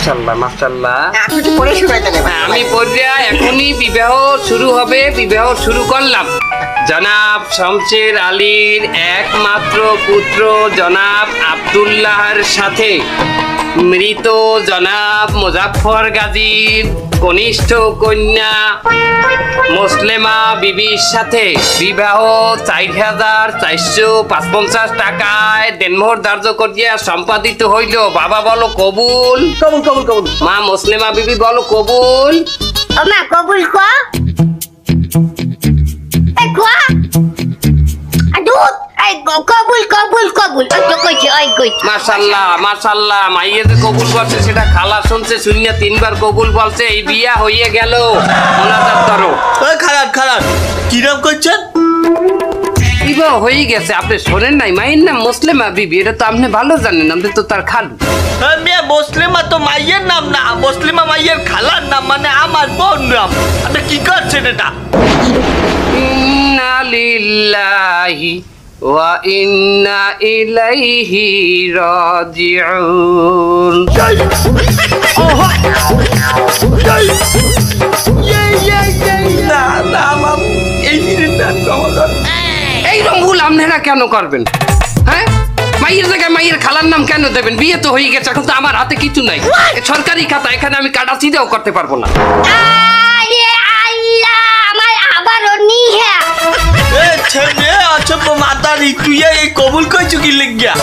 মাশাআল্লাহ মাশাআল্লাহ। আপনি তো পড়ে শুনাইতে দেবেন। আমি পড়িয়া এখনই বিবাহ শুরু হবে, বিবাহ শুরু করলাম। জনাব শমশের আলীর একমাত্র পুত্র জনাব আব্দুল্লাহর সাথে মৃত জনাব মুজাফফর গাজীর কনিষ্ঠ কন্যা মুসলেমা বিবির সাথে বিবাহ ৪,৪৫৫ টাকায় দেনমোহর ধার্য করিয়া সম্পাদিত হইল। বাবা বলো কবুল। কবুল কবুল কবুল। মা মুসলেমা বিবি বলো কবুল। ও মা কবুল কো। এই কো। আদুত এই কবুল কবুল কবুল। ওই তো কইছে ওই কইছে। মাশাআল্লাহ মাশাআল্লাহ। মাইয়ে যে কবুল বলছে সেটা খালা শুনছে, শুনিয়া ৩ বার কবুল বলছে। এই বিয়া হইয়ে গেল। মোনাজাত করো। ওই খারাপ খারাপ কিরম করছেন? বিবাহ হয়ে গেছে, আপনি শোনেন নাই? মায়ের নাম মুসলেমা বিবি, এটা তো আপনি ভালো জানেন, আপনি তো তার খালু। মিয়া মুসলিমা তো মাইয়ের নাম না, মুসলিমা মাইয়ের খালার নাম, মানে আমার বোন নাম। আপনি কি করছেন এটা? ইন্না লিল্লাহি ওয়া ইন্না ইলাইহি রাজিউন। না না আমার এই জিনিসটা কমার। এই রঙগুলো আপনারা কেন করবেন? হ্যাঁ, মাইয়ের জায়গায় মাইয়ের খালার নাম কেন দেবেন? বিয়ে তো হয়ে গেছে, এখন তো আমার হাতে কিছু নাই। সরকারি খাতা, এখানে আমি কাটা চিটাও করতে পারবো না। আরে আল্লাহ আমার আবারও নিহা। এ ছেলে আচ্ছা মাতারি তুই এই কবুল কইছু কি লিখিয়া?